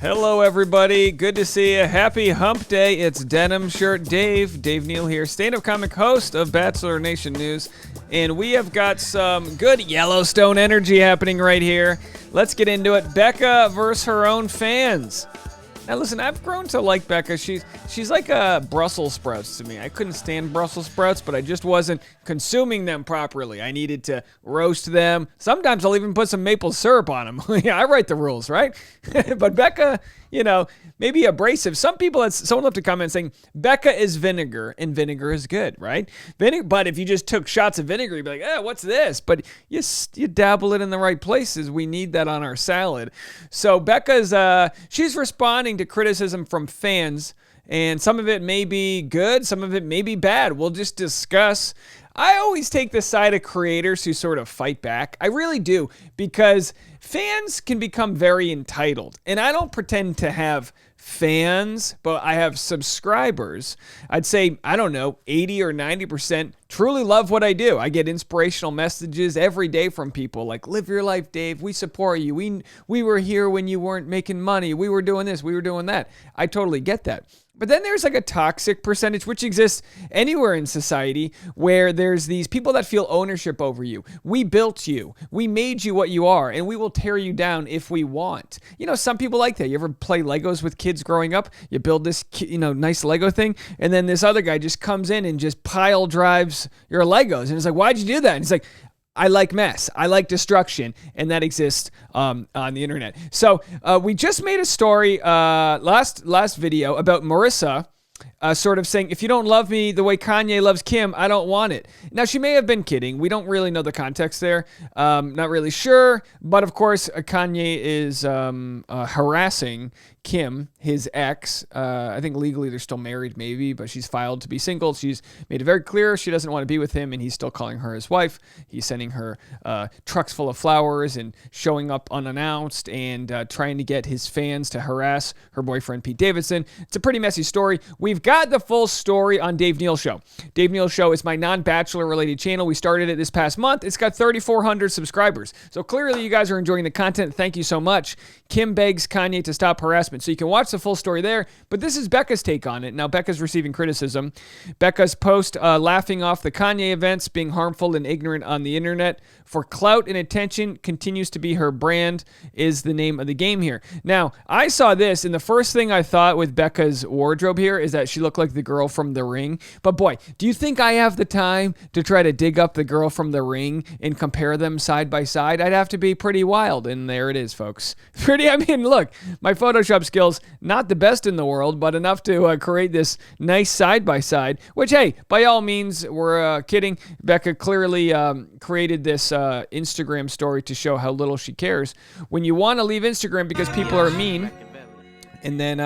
Hello, everybody. Good to see you. Happy hump day. It's Denim Shirt Dave Neal here, stand-up comic host of Bachelor Nation News. And we have got some good Yellowstone energy happening right here. Let's get into it. Bekah versus her own fans. Now, listen, I've grown to like Bekah. She's like Brussels sprouts to me. I couldn't stand Brussels sprouts, but I just wasn't consuming them properly. I needed to roast them. Sometimes I'll even put some maple syrup on them. I write the rules, right? But Bekah, maybe abrasive. Someone left a comment saying Bekah is vinegar, and vinegar is good, right? But if you just took shots of vinegar, you'd be like, what's this? But you dabble it in the right places. We need that on our salad. So Bekah's, she's responding to criticism from fans, and some of it may be good, some of it may be bad. We'll just discuss. I always take the side of creators who sort of fight back. I really do, because fans can become very entitled. And I don't pretend to have fans, but I have subscribers. I'd say, 80 or 90% truly love what I do. I get inspirational messages every day from people like, live your life, Dave. We support you. We were here when you weren't making money. We were doing this. We were doing that. I totally get that. But then there's like a toxic percentage, which exists anywhere in society, where there's these people that feel ownership over you. We built you. We made you what you are, and we will tear you down if we want. Some people like that. You ever play Legos with kids growing up? You build this, nice Lego thing, and then this other guy just comes in and just pile drives your Legos. And it's like, why'd you do that? And it's like, I like mess. I like destruction, and that exists on the internet. So we just made a story last video about Marissa sort of saying, if you don't love me the way Kanye loves Kim, I don't want it. Now, she may have been kidding. We don't really know the context there. Not really sure. But, of course, Kanye is harassing Kim, his ex. I think legally they're still married, maybe, but she's filed to be single. She's made it very clear she doesn't want to be with him, and he's still calling her his wife. He's sending her trucks full of flowers and showing up unannounced and trying to get his fans to harass her boyfriend, Pete Davidson. It's a pretty messy story. We've got the full story on Dave Neal Show. Dave Neal Show is my non-Bachelor related channel. We started it this past month. It's got 3,400 subscribers. So clearly you guys are enjoying the content. Thank you so much. Kim begs Kanye to stop harassment. So you can watch the full story there. But this is Bekah's take on it. Now, Bekah's receiving criticism. Bekah's post laughing off the Kanye events being harmful and ignorant on the internet for clout and attention continues to be her brand is the name of the game here. Now, I saw this, and the first thing I thought with Bekah's wardrobe here is that she looked like the girl from The Ring. But boy, do you think I have the time to try to dig up the girl from The Ring and compare them side by side? I'd have to be pretty wild, and there it is, folks. Look, my Photoshop skills, not the best in the world, but enough to create this nice side by side, which, hey, by all means, we're kidding. Bekah clearly created this Instagram story to show how little she cares. When you want to leave Instagram because people are mean, and then,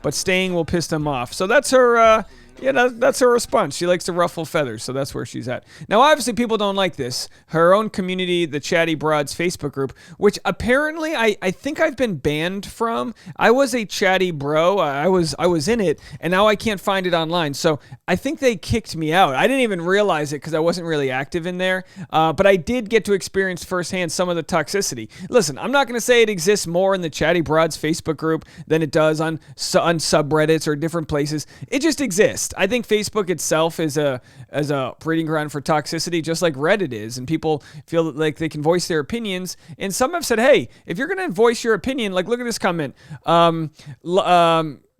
but staying will piss them off. So that's her, that's her response. She likes to ruffle feathers, so that's where she's at. Now, obviously, people don't like this. Her own community, the Chatty Broads Facebook group, which apparently I think I've been banned from. I was a Chatty bro. I was in it, and now I can't find it online. So I think they kicked me out. I didn't even realize it because I wasn't really active in there. But I did get to experience firsthand some of the toxicity. Listen, I'm not going to say it exists more in the Chatty Broads Facebook group than it does on subreddits or different places. It just exists. I think Facebook itself is a breeding ground for toxicity, just like Reddit is, and people feel like they can voice their opinions. And some have said, hey, if you're going to voice your opinion, like look at this comment. I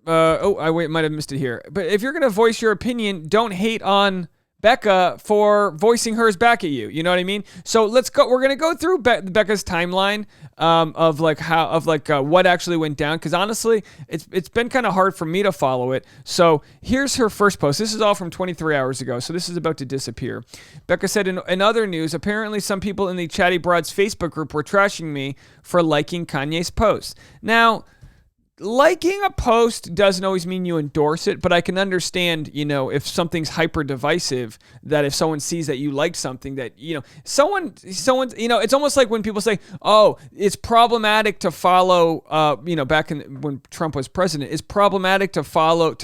might have missed it here. But if you're going to voice your opinion, don't hate on Bekah for voicing hers back at you. You know what I mean? So let's go. We're gonna go through Bekah's timeline of what actually went down. Because honestly, it's been kind of hard for me to follow it. So here's her first post. This is all from 23 hours ago. So this is about to disappear. Bekah said, in other news, apparently some people in the Chatty Broads Facebook group were trashing me for liking Kanye's post. Now, liking a post doesn't always mean you endorse it, but I can understand, if something's hyper divisive, that if someone sees that you liked something, that, someone, it's almost like when people say, oh, it's problematic to follow, back when Trump was president, it's problematic to follow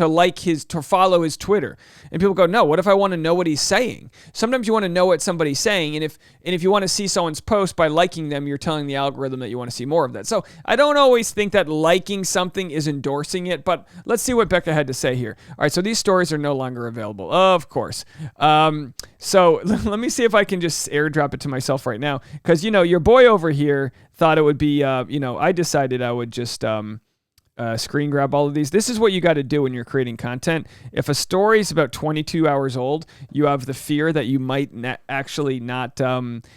his Twitter. And people go, no, what if I want to know what he's saying? Sometimes you want to know what somebody's saying. And if you want to see someone's post by liking them, you're telling the algorithm that you want to see more of that. So I don't always think that liking something is endorsing it, but let's see what Bekah had to say here. All right, so these stories are no longer available, of course. So let me see if I can just airdrop it to myself right now, because your boy over here thought it would be, I decided I would just screen grab all of these. This is what you got to do when you're creating content. If a story is about 22 hours old, you have the fear that you might actually not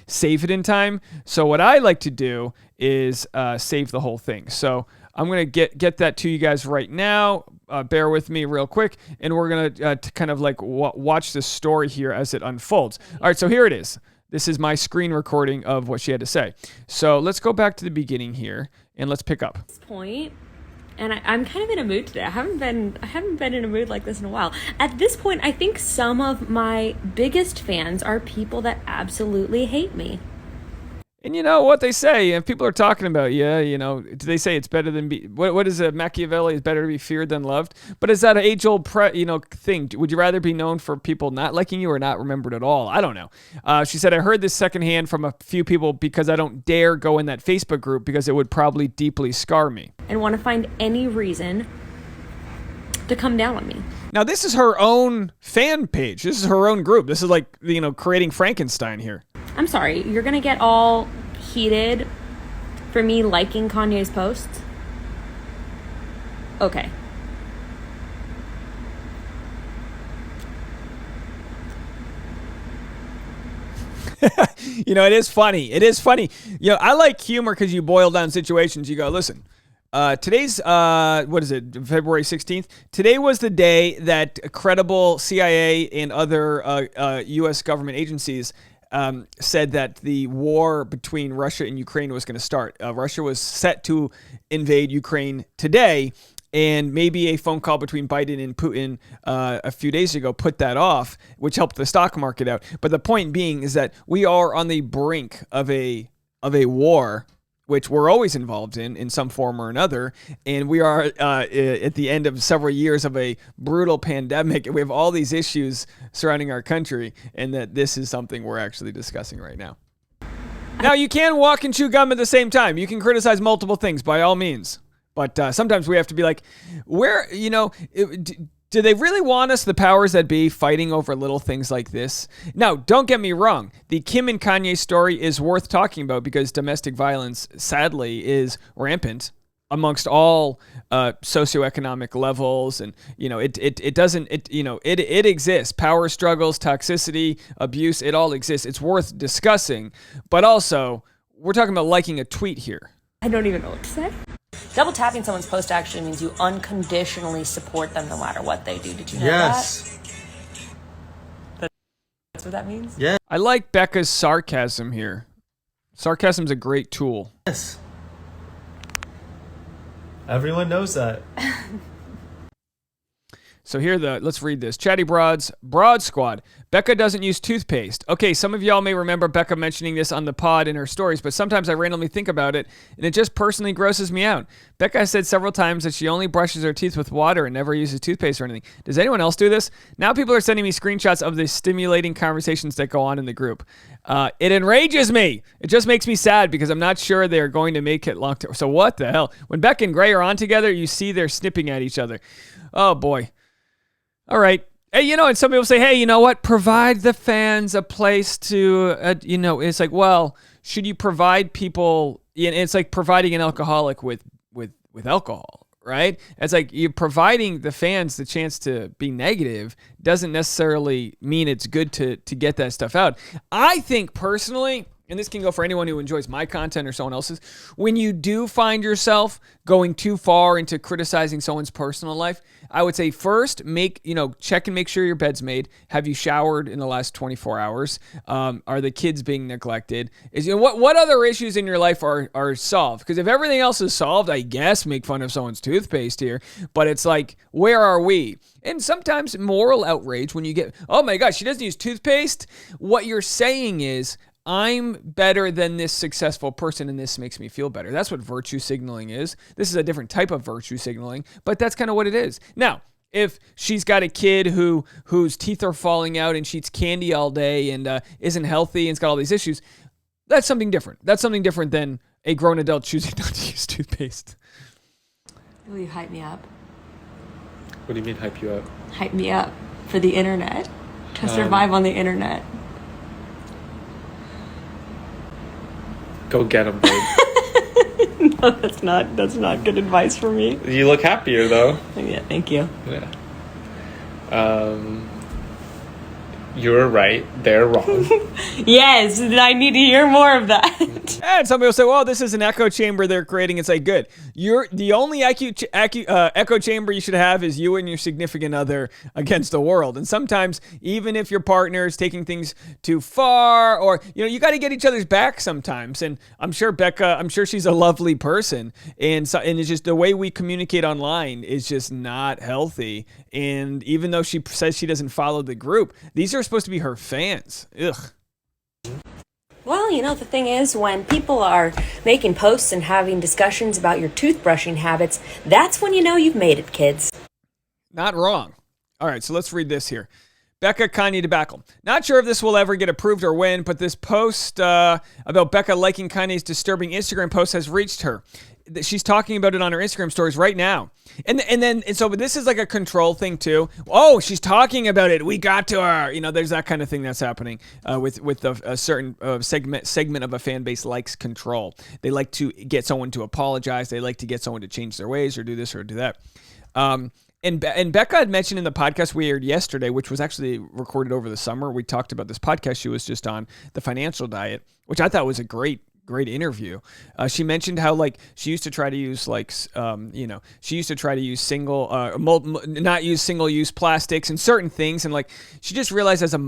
save it in time. So what I like to do is save the whole thing. So I'm going to get that to you guys right now. Bear with me real quick, and we're going to kind of like watch this story here as it unfolds. All right, so here it is. This is my screen recording of what she had to say. So let's go back to the beginning here, and let's pick up. This point, and I'm kind of in a mood today. I haven't been in a mood like this in a while. At this point, I think some of my biggest fans are people that absolutely hate me. And you know what they say, if people are talking about you, do they say it's better than what is it, Machiavelli, is better to be feared than loved? But is that an age-old thing? Would you rather be known for people not liking you or not remembered at all? I don't know. She said, I heard this secondhand from a few people because I don't dare go in that Facebook group because it would probably deeply scar me. And want to find any reason to come down on me. Now, this is her own fan page. This is her own group. This is like, creating Frankenstein here. I'm sorry, you're going to get all heated for me liking Kanye's posts? Okay. It is funny. It is funny. I like humor because you boil down situations. You go, listen, today's, what is it, February 16th? Today was the day that credible CIA and other U.S. government agencies said that the war between Russia and Ukraine was going to start. Russia was set to invade Ukraine today, and maybe a phone call between Biden and Putin a few days ago put that off, which helped the stock market out. But the point being is that we are on the brink of a war, which we're always involved in some form or another. And we are at the end of several years of a brutal pandemic. And we have all these issues surrounding our country, and that this is something we're actually discussing right now. Now, you can walk and chew gum at the same time. You can criticize multiple things by all means. But sometimes we have to be like, do they really want us, the powers that be, fighting over little things like this? Now, don't get me wrong. The Kim and Kanye story is worth talking about because domestic violence, sadly, is rampant amongst all socioeconomic levels, and it exists. Power struggles, toxicity, abuse, it all exists. It's worth discussing, but also we're talking about liking a tweet here. I don't even know what to say. Double tapping someone's post actually means you unconditionally support them no matter what they do. Did you know Yes. that? That's what that means? Yeah. I like Bekah's sarcasm here. Sarcasm's a great tool. Yes. Everyone knows that. So here, let's read this. Chatty Broads, Broad Squad. Bekah doesn't use toothpaste. Okay, some of y'all may remember Bekah mentioning this on the pod in her stories, but sometimes I randomly think about it, and it just personally grosses me out. Bekah has said several times that she only brushes her teeth with water and never uses toothpaste or anything. Does anyone else do this? Now people are sending me screenshots of the stimulating conversations that go on in the group. It enrages me. It just makes me sad because I'm not sure they're going to make it long term. So what the hell? When Bekah and Gray are on together, you see they're snipping at each other. Oh, boy. All right. Hey, and some people say, hey, you know what? Provide the fans a place to, it's like, well, should you provide people, it's like providing an alcoholic with alcohol, right? It's like you're providing the fans the chance to be negative doesn't necessarily mean it's good to get that stuff out. I think personally, and this can go for anyone who enjoys my content or someone else's, when you do find yourself going too far into criticizing someone's personal life, I would say first, check and make sure your bed's made. Have you showered in the last 24 hours? Are the kids being neglected? What other issues in your life are solved? Because if everything else is solved, I guess make fun of someone's toothpaste here. But it's like, where are we? And sometimes moral outrage when you get, oh my gosh, she doesn't use toothpaste. What you're saying is, I'm better than this successful person and this makes me feel better. That's what virtue signaling is. This is a different type of virtue signaling, but that's kind of what it is. Now, if she's got a kid whose teeth are falling out and she eats candy all day and isn't healthy and's got all these issues, that's something different. That's something different than a grown adult choosing not to use toothpaste. Will you hype me up? What do you mean hype you up? Hype me up for the internet, to survive on the internet. Go get him, babe. No, that's not good advice for me. You look happier, though. Yeah, thank you. Yeah. You're right. They're wrong. Yes, I need to hear more of that. And somebody will say, well, this is an echo chamber they're creating. It's like, good. You're the only echo chamber you should have is you and your significant other against the world. And sometimes, even if your partner is taking things too far, or, you got to get each other's back sometimes. And I'm sure she's a lovely person. And it's just the way we communicate online is just not healthy. And even though she says she doesn't follow the group, these are supposed to be her fans. Ugh. Well, the thing is, when people are making posts and having discussions about your toothbrushing habits, that's when you know you've made it, kids. Not wrong. All right, so let's read this here. Bekah Kanye debacle. Not sure if this will ever get approved or when, but this post about Bekah liking Kanye's disturbing Instagram post has reached her. She's talking about it on her Instagram stories right now. And so this is like a control thing too. Oh, she's talking about it. We got to her. There's that kind of thing that's happening with a certain segment of a fan base likes control. They like to get someone to apologize. They like to get someone to change their ways or do this or do that. And Bekah had mentioned in the podcast we aired yesterday, which was actually recorded over the summer. We talked about this podcast she was just on, The Financial Diet, which I thought was a great interview. She mentioned how she used to try to use not use single-use plastics and certain things, and she just realized as a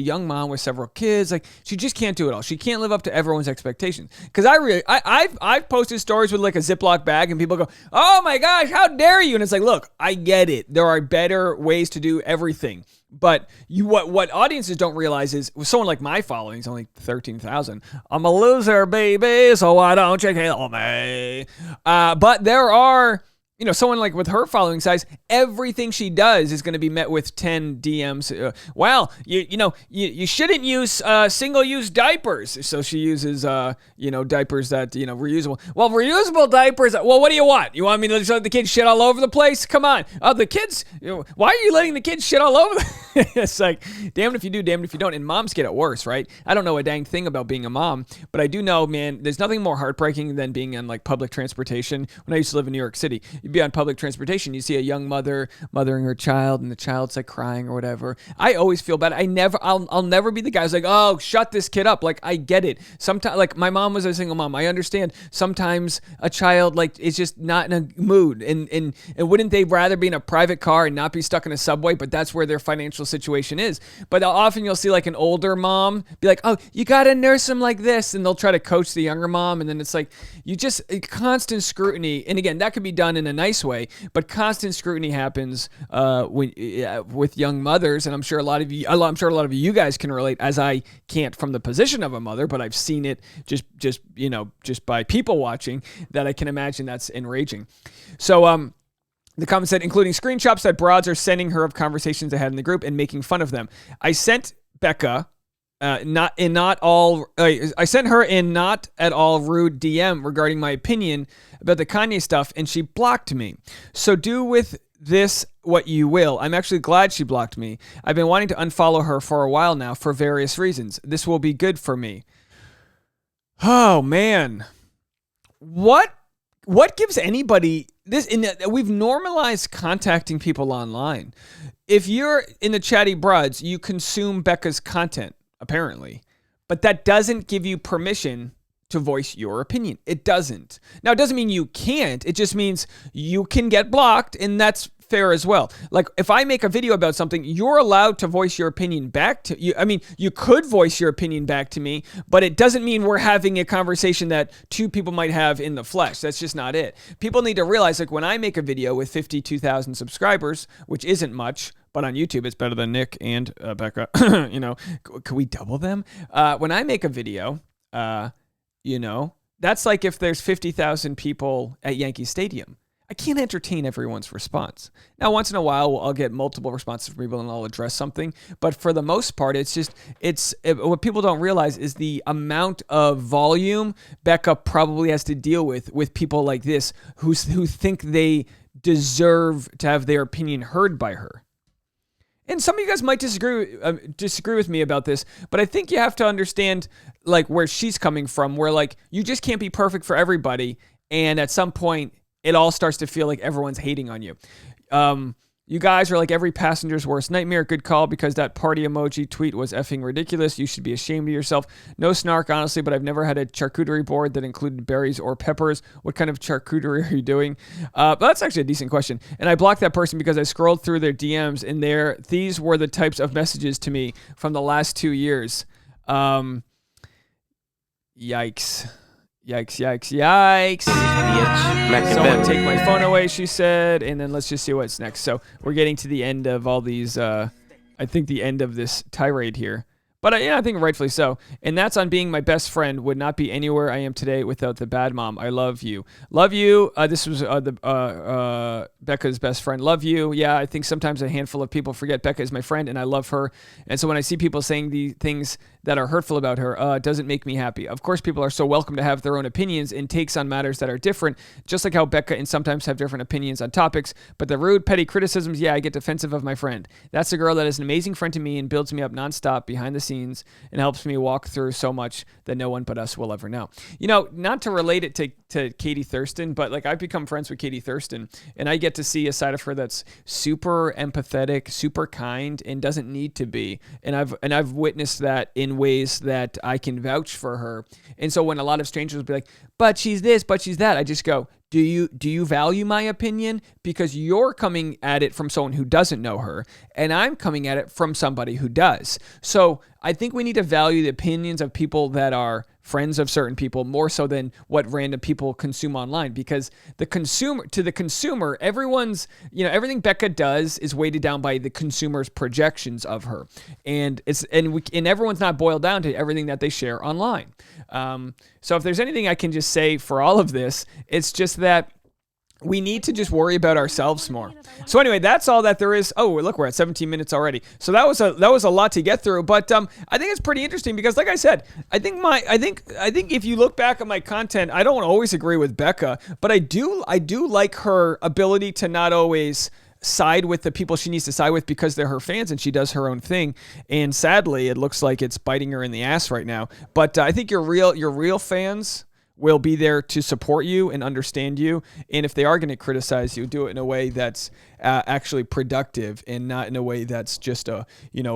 young mom with several kids, she just can't do it all. She can't live up to everyone's expectations. Because I've posted stories with a Ziploc bag and people go, oh my gosh, how dare you? And it's like, look, I get it. There are better ways to do everything. But what audiences don't realize is, with someone like my following, it's only 13,000. I'm a loser, baby, so why don't you kill me? But there are, someone with her following size, everything she does is going to be met with 10 DMs. You shouldn't use single-use diapers. So she uses, diapers that, reusable. Well, reusable diapers, well, what do you want? You want me to let the kids shit all over the place? Come on. The kids, why are you letting the kids shit all over? It's like, damned if you do, damned if you don't. And moms get it worse, right? I don't know a dang thing about being a mom, but I do know, man, there's nothing more heartbreaking than being on public transportation. When I used to live in New York City, you'd be on public transportation, you see a young mother mothering her child, and the child's crying or whatever. I always feel bad. I'll never be the guy who's like, oh, shut this kid up. I get it. Sometimes, my mom was a single mom. I understand. Sometimes a child is just not in a mood, and wouldn't they rather be in a private car and not be stuck in a subway? But that's where their financial situation is. But often you'll see an older mom be like, oh, you gotta nurse him like this, and they'll try to coach the younger mom, and then it's you just constant scrutiny. And again, that could be done in a nice way, but constant scrutiny happens with young mothers, and I'm sure a lot of you guys can relate, as I can't from the position of a mother, but I've seen it just by people watching, that I can imagine that's enraging. So the comment said, including screenshots that broads are sending her of conversations they had in the group and making fun of them. I sent Bekah I sent her in not at all rude DM regarding my opinion about the Kanye stuff, and she blocked me. So do with this what you will. I'm actually glad she blocked me. I've been wanting to unfollow her for a while now for various reasons. This will be good for me. Oh man. What gives anybody this? We've normalized contacting people online. If you're in the Chatty Broads, you consume Bekah's content, apparently. But that doesn't give you permission to voice your opinion. It doesn't. Now, it doesn't mean you can't. It just means you can get blocked, and that's fair as well. Like, if I make a video about something, you're allowed to voice your opinion back to you. I mean, you could voice your opinion back to me, but it doesn't mean we're having a conversation that two people might have in the flesh. That's just not it. People need to realize, like, when I make a video with 52,000 subscribers, which isn't much, but on YouTube, it's better than Nick and Bekah. You know, could we double them? When I make a video, you know, that's like if there's 50,000 people at Yankee Stadium. I can't entertain everyone's response. Now, once in a while, I'll get multiple responses from people and I'll address something. But for the most part, what people don't realize is the amount of volume Bekah probably has to deal with people like this who think they deserve to have their opinion heard by her. And some of you guys might disagree with me about this, but I think you have to understand like where she's coming from, where like you just can't be perfect for everybody, and at some point it all starts to feel like everyone's hating on you. You guys are like every passenger's worst nightmare. Good call, because that party emoji tweet was effing ridiculous. You should be ashamed of yourself. No snark, honestly, but I've never had a charcuterie board that included berries or peppers. What kind of charcuterie are you doing? But that's actually a decent question. And I blocked that person because I scrolled through their DMs, and these were the types of messages to me from the last 2 years. Yikes. Someone take my phone away, she said, and then let's just see what's next. So we're getting to the end of all these, I think the end of this tirade here. But yeah, I think rightfully so. And that's on being my best friend. Would not be anywhere I am today without the bad mom. I love you. Love you. This was Bekah's best friend. Love you. Yeah, I think sometimes a handful of people forget Bekah is my friend, and I love her. And so when I see people saying the things that are hurtful about her, it doesn't make me happy. Of course, people are so welcome to have their own opinions and takes on matters that are different, just like how Bekah and sometimes have different opinions on topics. But the rude, petty criticisms, yeah, I get defensive of my friend. That's a girl that is an amazing friend to me and builds me up nonstop behind the scenes and helps me walk through so much that no one but us will ever know. You know, not to relate it to Katie Thurston, but like I've become friends with Katie Thurston, and I get to see a side of her that's super empathetic, super kind, and doesn't need to be. And I've witnessed that in ways that I can vouch for her. And so when a lot of strangers will be like, but she's this, but she's that, I just go, do you value my opinion? Because you're coming at it from someone who doesn't know her, and I'm coming at it from somebody who does. So I think we need to value the opinions of people that are friends of certain people more so than what random people consume online, because the consumer, everyone's, everything Bekah does is weighted down by the consumer's projections of her. And everyone's not boiled down to everything that they share online. So if there's anything I can just say for all of this, it's just that we need to just worry about ourselves more. So anyway, that's all that there is. Oh, look, we're at 17 minutes already. So that was a lot to get through, but I think it's pretty interesting because, like I said, I think if you look back at my content, I don't always agree with Bekah, but I do like her ability to not always side with the people she needs to side with because they're her fans and she does her own thing. And sadly, it looks like it's biting her in the ass right now. But I think your real fans will be there to support you and understand you. And if they are going to criticize you, do it in a way that's actually productive and not in a way that's just a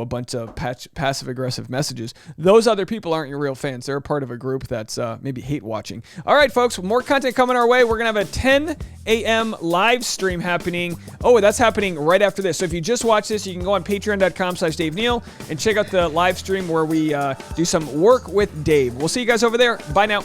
bunch of passive aggressive messages. Those other people aren't your real fans. They're a part of a group that's maybe hate watching. All right, folks, more content coming our way. We're going to have a 10 a.m. live stream happening. Oh, that's happening right after this. So if you just watch this, you can go on patreon.com/Dave Neal and check out the live stream where we do some work with Dave. We'll see you guys over there. Bye now.